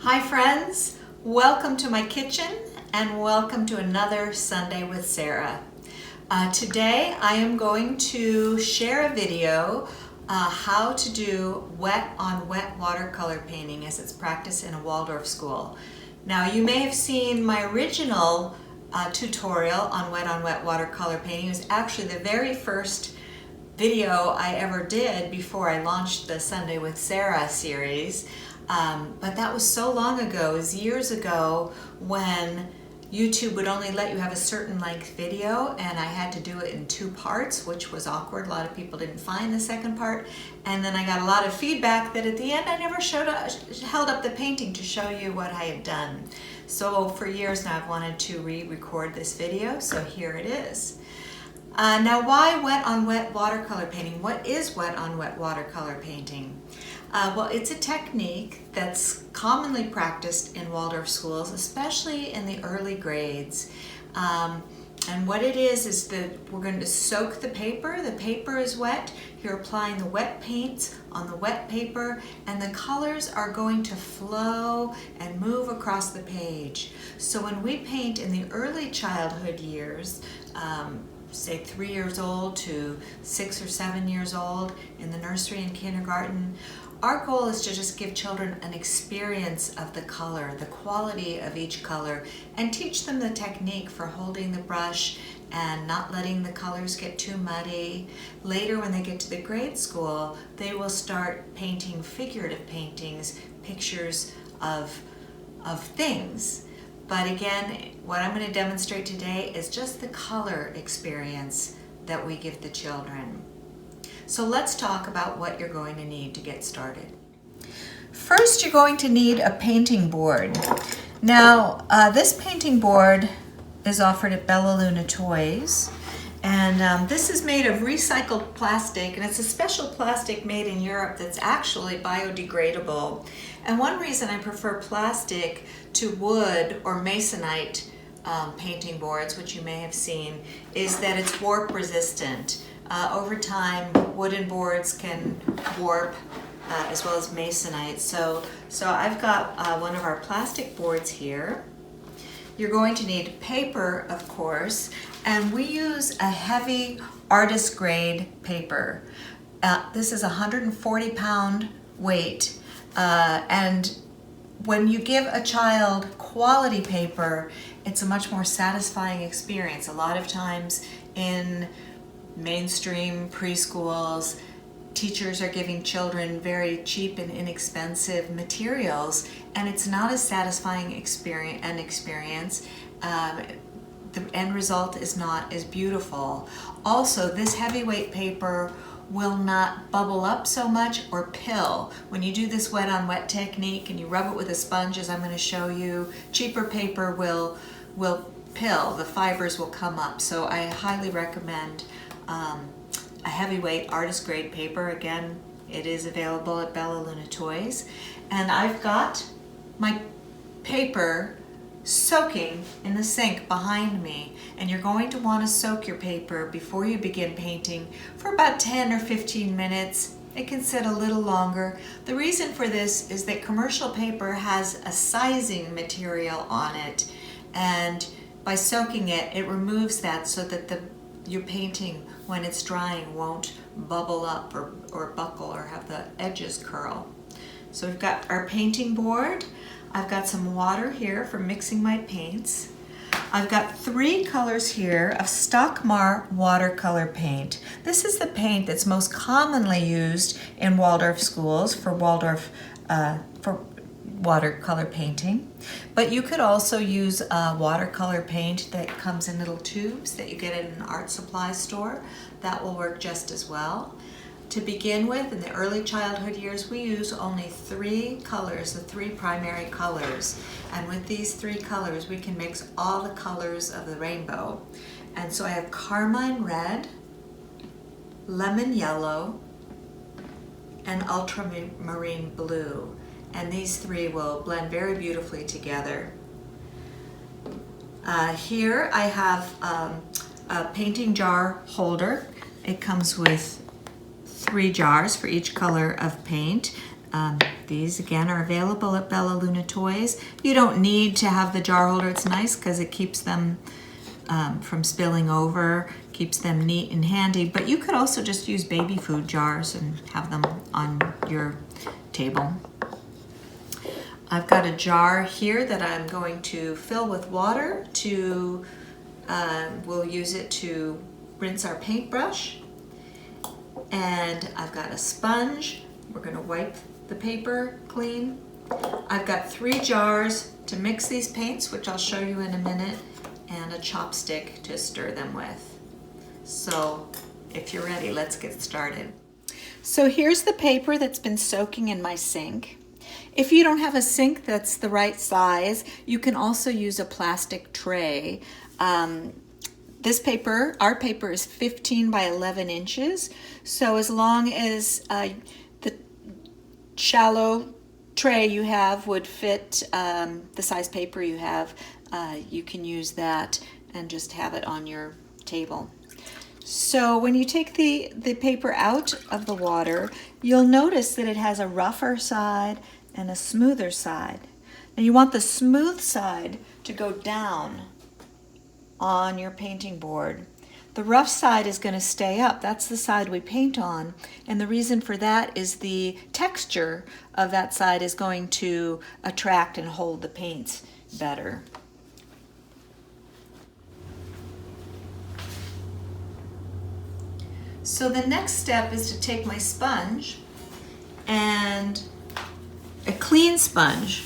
Hi friends, welcome to my kitchen and welcome to another Sunday with Sarah. Today I am going to share a video how to do wet on wet watercolor painting as it's practiced in a Waldorf school. Now you may have seen my original tutorial on wet watercolor painting. It was actually the very first video I ever did before I launched the Sunday with Sarah series. But that was so long ago, it was years ago when YouTube would only let you have a certain length video, and I had to do it in 2 parts, which was awkward. A lot of people didn't find the second part, and then I got a lot of feedback that at the end I never held up the painting to show you what I had done. So for years now I've wanted to re-record this video, so here it is. Now, why wet on wet watercolor painting? What is wet on wet watercolor painting? Well, it's a technique that's commonly practiced in Waldorf schools, especially in the early grades. And what it is that we're going to soak the paper. The paper is wet. You're applying the wet paints on the wet paper, and the colors are going to flow and move across the page. So when we paint in the early childhood years, say 3 years old to 6 or 7 years old in the nursery and kindergarten, our goal is to just give children an experience of the color, the quality of each color, and teach them the technique for holding the brush and not letting the colors get too muddy. Later, when they get to the grade school, they will start painting figurative paintings, pictures of things. But again, what I'm going to demonstrate today is just the color experience that we give the children. So let's talk about what you're going to need to get started. First, you're going to need a painting board. Now, this painting board is offered at Bella Luna Toys. And this is made of recycled plastic, and it's a special plastic made in Europe that's actually biodegradable. And one reason I prefer plastic to wood or masonite painting boards, which you may have seen, is that it's warp resistant. Over time, wooden boards can warp as well as masonite. So I've got one of our plastic boards here. You're going to need paper, of course, and we use a heavy artist grade paper. This is 140-pound weight, and when you give a child quality paper, it's a much more satisfying experience. A lot of times in mainstream preschools, teachers are giving children very cheap and inexpensive materials, and it's not as satisfying experience. The end result is not as beautiful. Also, this heavyweight paper will not bubble up so much or pill. When you do this wet on wet technique and you rub it with a sponge, as I'm going to show you, cheaper paper will pill. The fibers will come up. So I highly recommend a heavyweight artist grade paper. Again, it is available at Bella Luna Toys. And I've got my paper soaking in the sink behind me, and you're going to want to soak your paper before you begin painting for about 10 or 15 minutes. It can sit a little longer. The reason for this is that commercial paper has a sizing material on it, and by soaking it, it removes that so that your painting, when it's drying, won't bubble up or buckle or have the edges curl. So we've got our painting board. I've got some water here for mixing my paints. I've got 3 colors here of Stockmar watercolor paint. This is the paint that's most commonly used in Waldorf schools for watercolor painting. But you could also use watercolor paint that comes in little tubes that you get at an art supply store. That will work just as well. To begin with, in the early childhood years, we use only 3 colors, the 3 primary colors. And with these 3 colors, we can mix all the colors of the rainbow. And so I have carmine red, lemon yellow, and ultramarine blue. And these 3 will blend very beautifully together. Here I have a painting jar holder. It comes with 3 jars for each color of paint. These again are available at Bella Luna Toys. You don't need to have the jar holder. It's nice because it keeps them from spilling over, keeps them neat and handy, but you could also just use baby food jars and have them on your table. I've got a jar here that I'm going to fill with water to, we'll use it to rinse our paintbrush. And I've got a sponge. We're going to wipe the paper clean. I've got 3 jars to mix these paints, which I'll show you in a minute, and a chopstick to stir them with. So if you're ready, let's get started. So here's the paper that's been soaking in my sink. If you don't have a sink that's the right size, you can also use a plastic tray. This paper, our paper, is 15 by 11 inches. So as long as the shallow tray you have would fit the size paper you have, you can use that and just have it on your table. So when you take the paper out of the water, you'll notice that it has a rougher side and a smoother side. And you want the smooth side to go down on your painting board. The rough side is going to stay up. That's the side we paint on. And the reason for that is the texture of that side is going to attract and hold the paints better. So the next step is to take my sponge, and a clean sponge.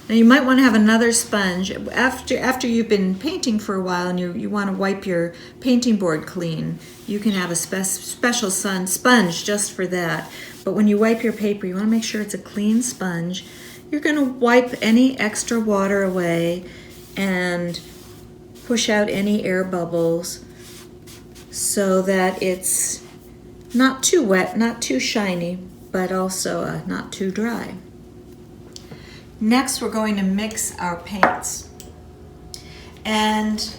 Now you might want to have another sponge after you've been painting for a while and you want to wipe your painting board clean. You can have a special sponge just for that. But when you wipe your paper, you want to make sure it's a clean sponge. You're going to wipe any extra water away and push out any air bubbles so that it's not too wet, not too shiny, but also not too dry. Next, we're going to mix our paints. And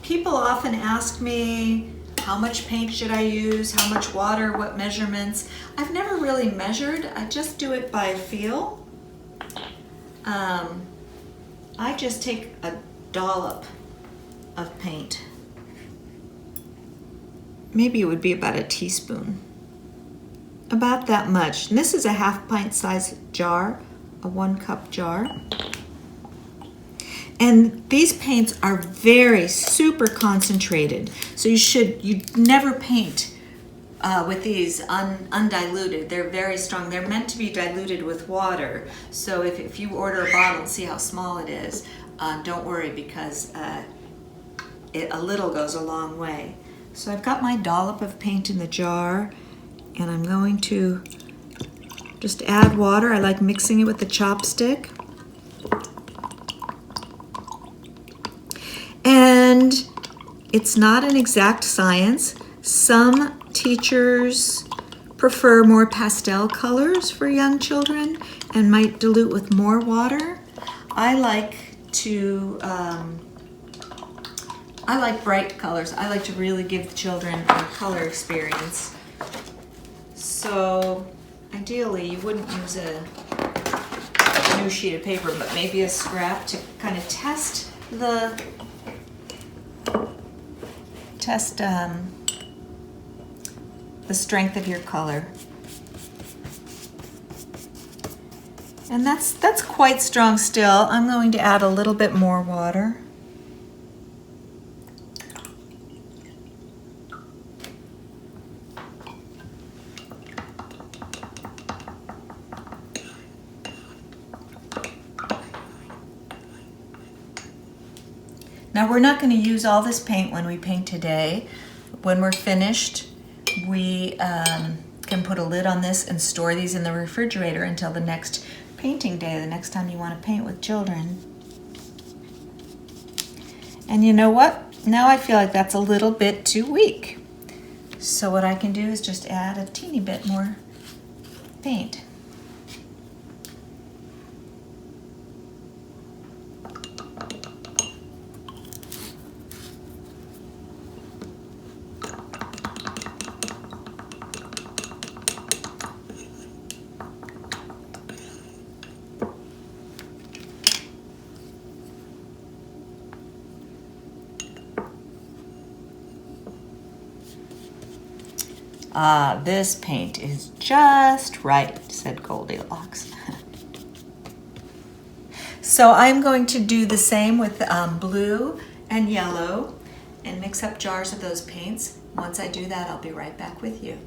people often ask me, how much paint should I use? How much water? What measurements? I've never really measured. I just do it by feel. I just take a dollop of paint. Maybe it would be about a teaspoon. About that much. And this is a 1/2 pint size jar, a 1 cup jar. And these paints are very super concentrated. So you never paint with these undiluted. They're very strong. They're meant to be diluted with water. So if you order a bottle and see how small it is, don't worry, because a little goes a long way. So I've got my dollop of paint in the jar, and I'm going to just add water. I like mixing it with the chopstick. And it's not an exact science. Some teachers prefer more pastel colors for young children and might dilute with more water. I like bright colors. I like to really give the children a color experience. So ideally, you wouldn't use a new sheet of paper, but maybe a scrap to kind of test the strength of your color. And that's quite strong still. I'm going to add a little bit more water. Now we're not going to use all this paint when we paint today. When we're finished, we can put a lid on this and store these in the refrigerator until the next painting day, the next time you want to paint with children. And you know what? Now I feel like that's a little bit too weak. So what I can do is just add a teeny bit more paint. "Ah, this paint is just right," said Goldilocks. So I'm going to do the same with blue and yellow and mix up jars of those paints. Once I do that, I'll be right back with you.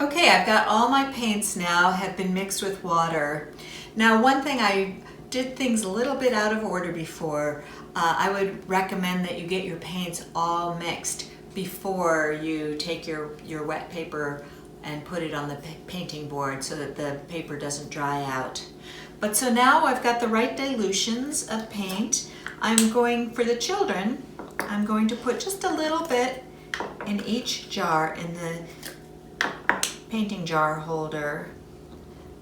Okay, I've got all my paints now have been mixed with water. Now, one thing, I did things a little bit out of order before. I would recommend that you get your paints all mixed before you take your wet paper and put it on the painting board so that the paper doesn't dry out. But so now I've got the right dilutions of paint. I'm going, for the children, I'm going to put just a little bit in each jar in the painting jar holder.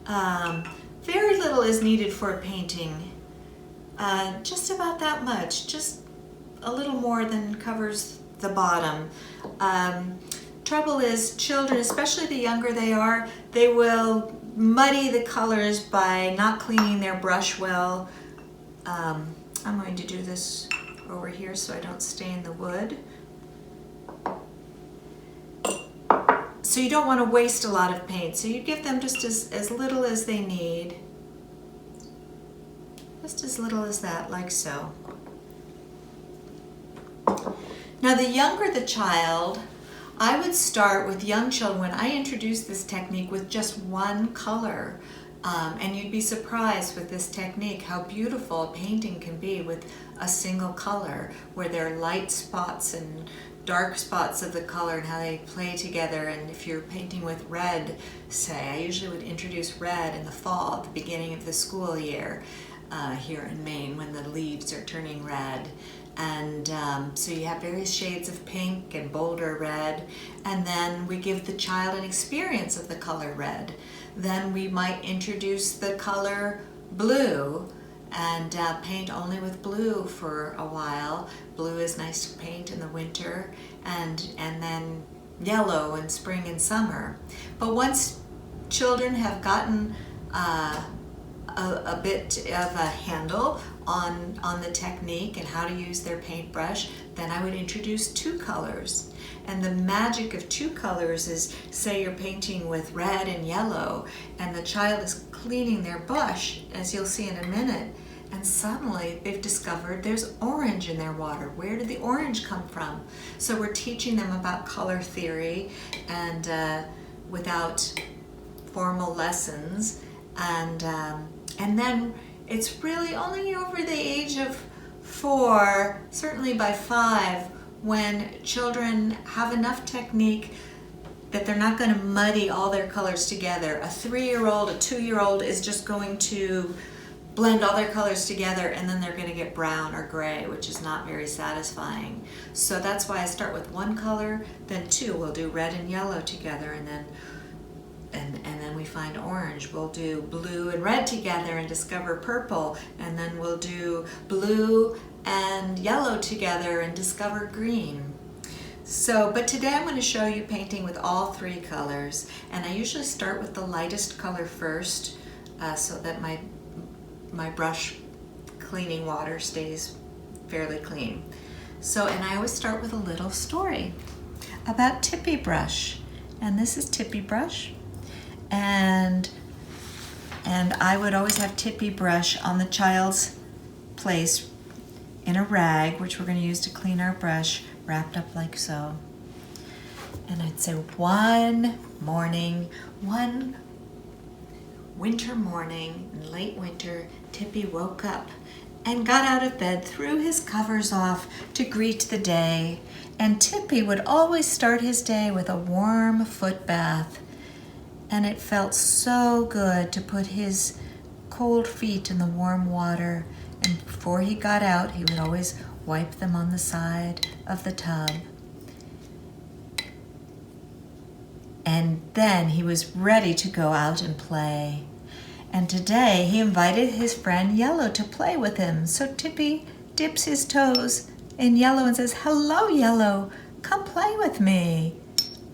Very little is needed for a painting. Just about that much, just a little more than covers the bottom. Trouble is, children, especially the younger they are, they will muddy the colors by not cleaning their brush well. I'm going to do this over here so I don't stain the wood. So you don't want to waste a lot of paint, so you give them just as little as they need. Just as little as that, like so. Now, the younger the child, I would start with young children when I introduce this technique with just one color. And you'd be surprised with this technique how beautiful a painting can be with a single color, where there are light spots and dark spots of the color and how they play together. And if you're painting with red, say, I usually would introduce red in the fall at the beginning of the school year here in Maine when the leaves are turning red. And so you have various shades of pink and bolder red, and then we give the child an experience of the color red. Then we might introduce the color blue and paint only with blue for a while. Blue is nice to paint in the winter, and then yellow in spring and summer. But once children have gotten a bit of a handle on the technique and how to use their paintbrush, then I would introduce two colors. And the magic of two colors is, say you're painting with red and yellow, and the child is cleaning their brush, as you'll see in a minute, and suddenly they've discovered there's orange in their water. Where did the orange come from? So we're teaching them about color theory and without formal lessons, and then it's really only over the age of 4, certainly by 5, when children have enough technique that they're not going to muddy all their colors together. A 3-year-old, a 2-year-old is just going to blend all their colors together, and then they're going to get brown or gray, which is not very satisfying. So that's why I start with one color, then 2. We'll do red and yellow together, and then we find orange. We'll do blue and red together and discover purple, and then we'll do blue and yellow together and discover green. So, but today I'm going to show you painting with all 3 colors, and I usually start with the lightest color first, so that my brush cleaning water stays fairly clean. So, and I always start with a little story about Tippy Brush, and this is Tippy Brush. And I would always have Tippy Brush on the child's place in a rag, which we're going to use to clean our brush, wrapped up like so. And I'd say one winter morning, in late winter, Tippy woke up and got out of bed, threw his covers off to greet the day. And Tippy would always start his day with a warm foot bath. And it felt so good to put his cold feet in the warm water. And before he got out, he would always wipe them on the side of the tub. And then he was ready to go out and play. And today he invited his friend Yellow to play with him. So Tippy dips his toes in Yellow and says, "Hello, Yellow, come play with me."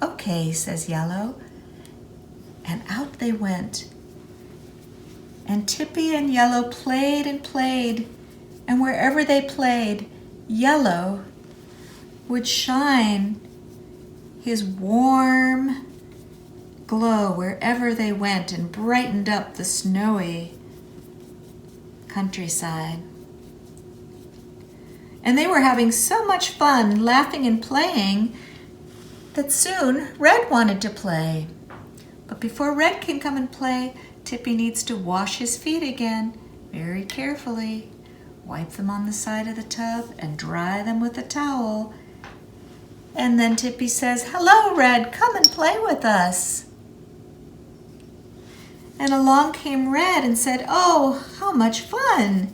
"Okay," says Yellow. And out they went. And Tippy and Yellow played and played. And wherever they played, Yellow would shine his warm glow wherever they went and brightened up the snowy countryside. And they were having so much fun laughing and playing that soon Red wanted to play. But before Red can come and play, Tippy needs to wash his feet again very carefully. Wipe them on the side of the tub and dry them with a towel. And then Tippy says, "Hello, Red, come and play with us." And along came Red and said, "Oh, how much fun."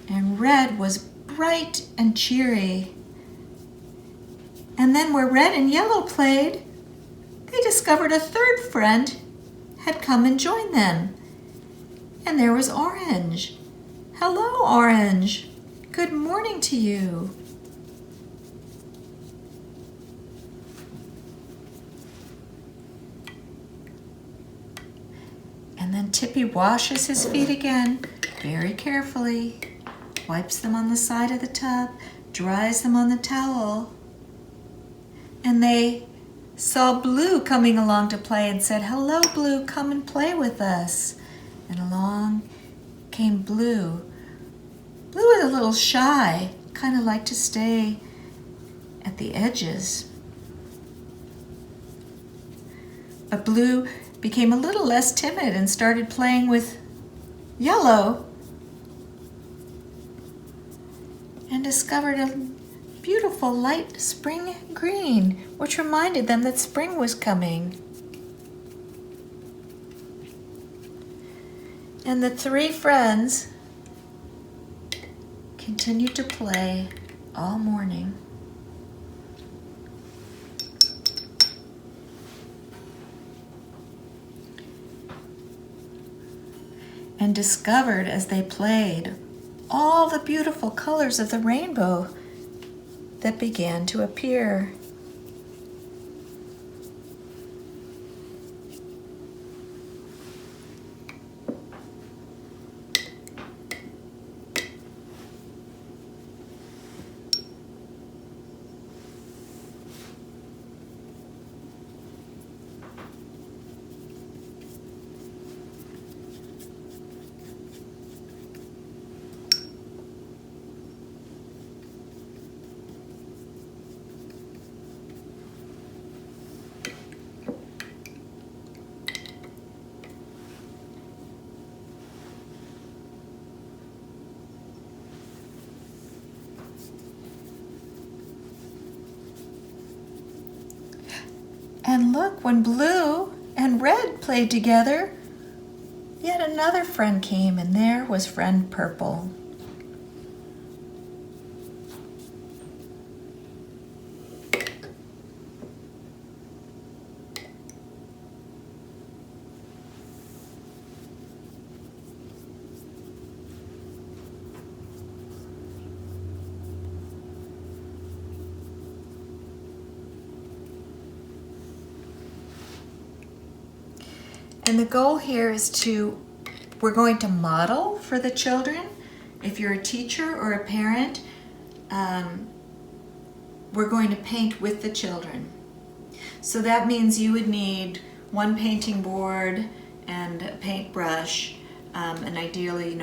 And Red was bright and cheery. And then where Red and Yellow played, they discovered a third friend had come and joined them. And there was Orange. "Hello, Orange. Good morning to you." And then Tippy washes his feet again very carefully, wipes them on the side of the tub, dries them on the towel. And they saw Blue coming along to play and said, "Hello, Blue, come and play with us." And along came Blue. Blue was a little shy, kind of liked to stay at the edges. But Blue became a little less timid and started playing with Yellow and discovered a beautiful light spring green, which reminded them that spring was coming. And the three friends continued to play all morning. And discovered as they played all the beautiful colors of the rainbow that began to appear. And look, when Blue and Red played together, yet another friend came, and there was friend Purple. And the goal here is we're going to model for the children. If you're a teacher or a parent, we're going to paint with the children. So that means you would need one painting board and a paintbrush, and ideally,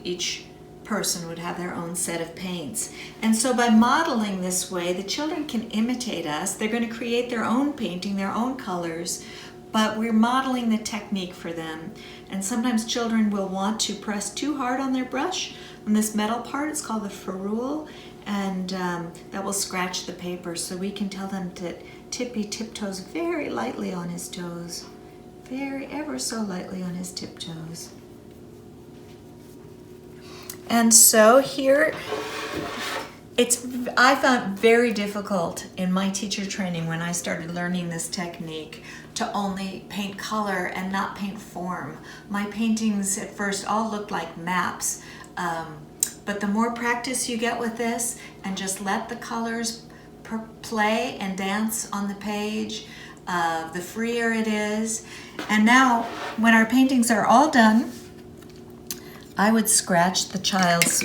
each person would have their own set of paints. And so by modeling this way, the children can imitate us. They're going to create their own painting, their own colors, but we're modeling the technique for them. And sometimes children will want to press too hard on their brush on this metal part. It's called the ferrule, and that will scratch the paper. So we can tell them that Tippy tiptoes very lightly on his toes, ever so lightly on his tiptoes. And so here, I found very difficult in my teacher training when I started learning this technique to only paint color and not paint form. My paintings at first all looked like maps, but the more practice you get with this and just let the colors play and dance on the page, the freer it is. And now when our paintings are all done, I would scratch the child's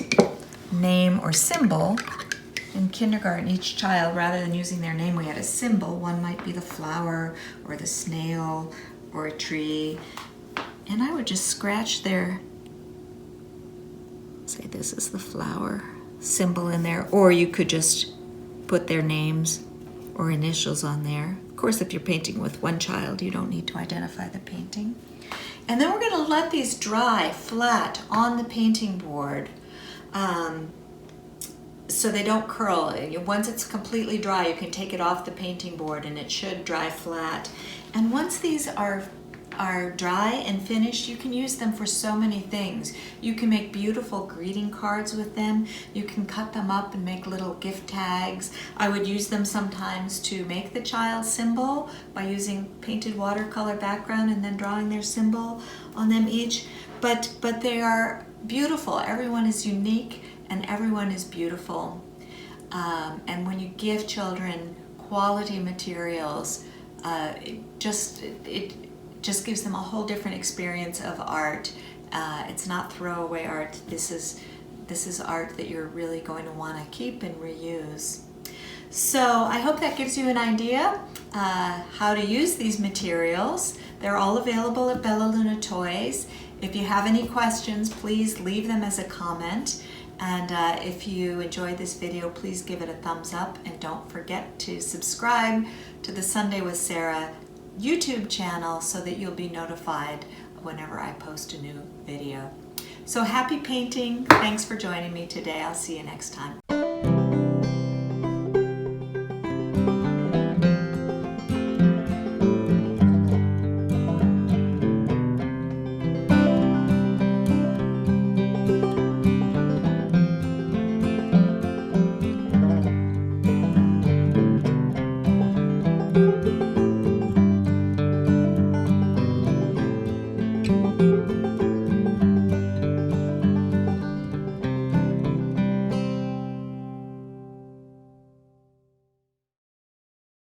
name or symbol in kindergarten, each child, rather than using their name, we had a symbol. One might be the flower or the snail or a tree. And I would just scratch their, say this is the flower symbol in there, or you could just put their names or initials on there. Of course, if you're painting with one child, you don't need to identify the painting. And then we're going to let these dry flat on the painting board so they don't curl. Once it's completely dry, you can take it off the painting board and it should dry flat. And once these are dry and finished, you can use them for so many things. You can make beautiful greeting cards with them. You can cut them up and make little gift tags. I would use them sometimes to make the child's symbol by using painted watercolor background and then drawing their symbol on them each. But they are beautiful. Everyone is unique and everyone is beautiful. And when you give children quality materials, it just gives them a whole different experience of art. It's not throwaway art. This is art that you're really going to want to keep and reuse. So I hope that gives you an idea how to use these materials. They're all available at Bella Luna Toys. If you have any questions, please leave them as a comment. And if you enjoyed this video, please give it a thumbs up, and don't forget to subscribe to the Sunday with Sarah YouTube channel so that you'll be notified whenever I post a new video. So happy painting. Thanks for joining me today. I'll see you next time.